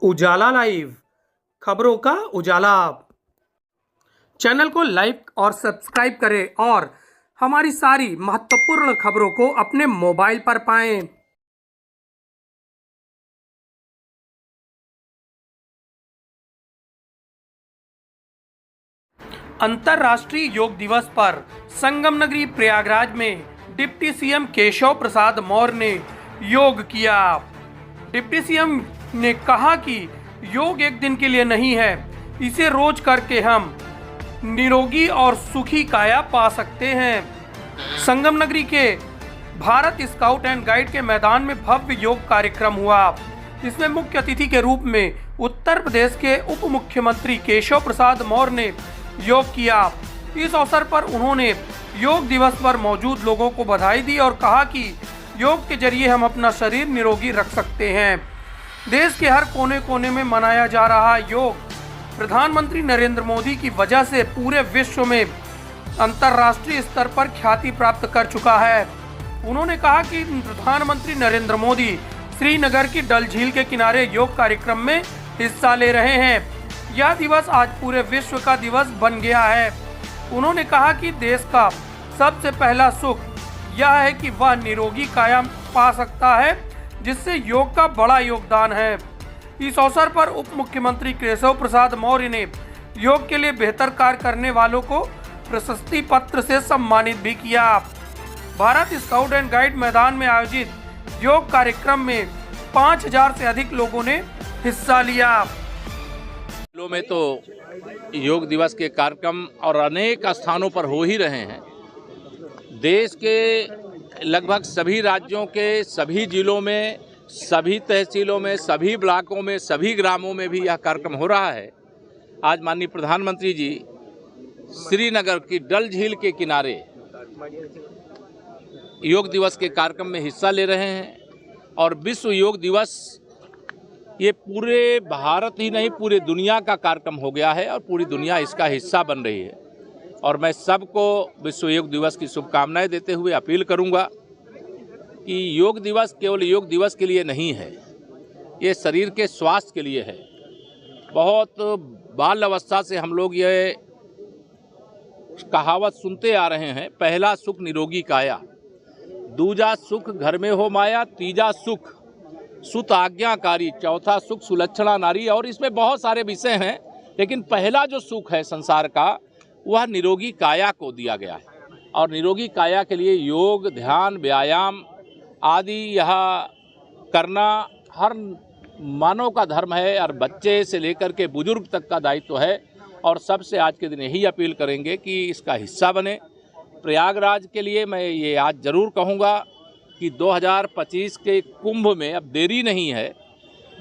उजाला live, खबरों का उजाला। Channel को लाइक और सब्सक्राइब करें और हमारी सारी महत्वपूर्ण खबरों को अपने मोबाइल पर पाएं। अंतर्राष्ट्रीय योग दिवस पर संगम नगरी प्रयागराज में डिप्टी सीएम केशव प्रसाद मौर्य ने योग किया। डिप्टी सीएम ने कहा कि योग एक दिन के लिए नहीं है, इसे रोज करके हम निरोगी और सुखी काया पा सकते हैं। संगम नगरी के भारत स्काउट एंड गाइड के मैदान में भव्य योग कार्यक्रम हुआ। इसमें मुख्य अतिथि के रूप में उत्तर प्रदेश के उप मुख्यमंत्री केशव प्रसाद मौर्य ने योग किया। इस अवसर पर उन्होंने योग दिवस पर मौजूद लोगों को बधाई दी और कहा कि योग के जरिए हम अपना शरीर निरोगी रख सकते हैं। देश के हर कोने कोने में मनाया जा रहा योग प्रधानमंत्री नरेंद्र मोदी की वजह से पूरे विश्व में अंतर्राष्ट्रीय स्तर पर ख्याति प्राप्त कर चुका है। उन्होंने कहा कि प्रधानमंत्री नरेंद्र मोदी श्रीनगर की डल झील के किनारे योग कार्यक्रम में हिस्सा ले रहे हैं। यह दिवस आज पूरे विश्व का दिवस बन गया है। उन्होंने कहा कि देश का सबसे पहला सुख यह है कि वह निरोगी काया पा सकता है, जिससे योग का बड़ा योगदान है। इस अवसर पर उप मुख्यमंत्री केशव प्रसाद मौर्य ने योग के लिए बेहतर कार्य करने वालों को प्रशस्ति पत्र से सम्मानित भी किया। भारत स्काउट एंड गाइड मैदान में आयोजित योग कार्यक्रम में 5000 से अधिक लोगों ने हिस्सा लिया। जिलों में तो योग दिवस के कार्यक्रम और अनेक स्थानों पर हो ही रहे हैं। देश के लगभग सभी राज्यों के सभी जिलों में, सभी तहसीलों में, सभी ब्लॉकों में, सभी ग्रामों में भी यह कार्यक्रम हो रहा है। आज माननीय प्रधानमंत्री जी श्रीनगर की डल झील के किनारे योग दिवस के कार्यक्रम में हिस्सा ले रहे हैं और विश्व योग दिवस ये पूरे भारत ही नहीं पूरे दुनिया का कार्यक्रम हो गया है और पूरी दुनिया इसका हिस्सा बन रही है। और मैं सबको विश्व योग दिवस की शुभकामनाएं देते हुए अपील करूंगा कि योग दिवस केवल योग दिवस के लिए नहीं है, ये शरीर के स्वास्थ्य के लिए है। बहुत बाल अवस्था से हम लोग ये कहावत सुनते आ रहे हैं, पहला सुख निरोगी काया, दूजा सुख घर में हो माया, तीजा सुख सुत आज्ञाकारी, चौथा सुख सुलक्षणा नारी। और इसमें बहुत सारे विषय हैं, लेकिन पहला जो सुख है संसार का वह निरोगी काया को दिया गया है। और निरोगी काया के लिए योग, ध्यान, व्यायाम आदि यह करना हर मानव का धर्म है और बच्चे से लेकर के बुजुर्ग तक का दायित्व है। और सबसे आज के दिन यही अपील करेंगे कि इसका हिस्सा बने। प्रयागराज के लिए मैं ये आज ज़रूर कहूँगा कि 2025 के कुंभ में अब देरी नहीं है।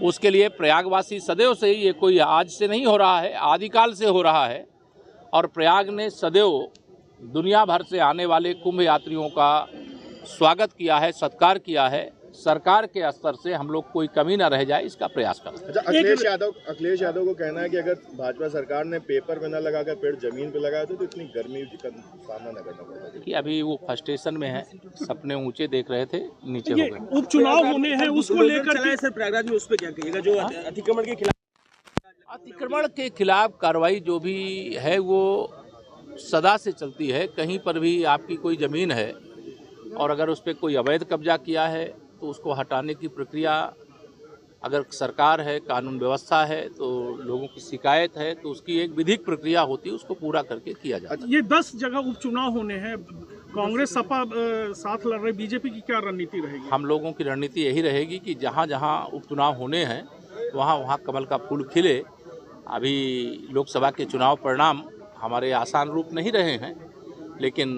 उसके लिए प्रयागवासी सदैव से ही, ये कोई आज से नहीं हो रहा है, आदिकाल से हो रहा है। और प्रयाग ने सदैव दुनिया भर से आने वाले कुंभ यात्रियों का स्वागत किया है, सत्कार किया है। सरकार के स्तर से हम लोग कोई कमी ना रह जाए, इसका प्रयास करें। अच्छा, अखिलेश यादव को कहना है कि अगर भाजपा सरकार ने पेपर पे न लगाकर पेड़ जमीन पे लगाया तो इतनी गर्मी का सामना न करना पड़ता। कि अभी वो फ्रस्ट्रेशन में है, सपने ऊंचे देख रहे थे, नीचे हो गए। उपचुनाव होने हैं, उसको लेकर सर प्रयागराज में उस पर क्या कहिएगा, जो अतिक्रमण के खिलाफ? अतिक्रमण के खिलाफ कार्रवाई जो भी है वो सदा से चलती है। कहीं पर भी आपकी कोई ज़मीन है और अगर उस पर कोई अवैध कब्जा किया है तो उसको हटाने की प्रक्रिया, अगर सरकार है, कानून व्यवस्था है, तो लोगों की शिकायत है तो उसकी एक विधिक प्रक्रिया होती है, उसको पूरा करके किया जाता है। ये 10 जगह उपचुनाव होने हैं, कांग्रेस सपा साथ लड़ रही, बीजेपी की क्या रणनीति रहेगी? हम लोगों की रणनीति यही रहेगी कि जहाँ जहाँ उपचुनाव होने हैं वहाँ वहाँ कमल का फूल खिले। अभी लोकसभा के चुनाव परिणाम हमारे आसान रूप नहीं रहे हैं, लेकिन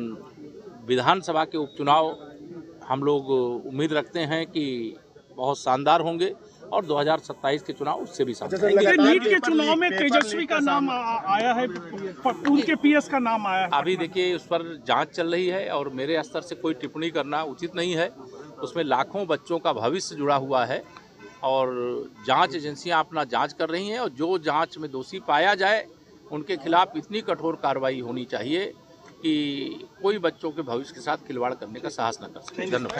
विधानसभा के उपचुनाव हम लोग उम्मीद रखते हैं कि बहुत शानदार होंगे और 2027 के चुनाव उससे भी शानदार। नीट के चुनाव में तेजस्वी का नाम आया है, उनके पीएस का नाम आया है। अभी देखिए उस पर जांच चल रही है और मेरे स्तर से कोई टिप्पणी करना उचित नहीं है। उसमें लाखों बच्चों का भविष्य जुड़ा हुआ है और जांच एजेंसियां अपना जांच कर रही हैं और जो जांच में दोषी पाया जाए उनके खिलाफ इतनी कठोर कार्रवाई होनी चाहिए कि कोई बच्चों के भविष्य के साथ खिलवाड़ करने का साहस न कर सके। धन्यवाद।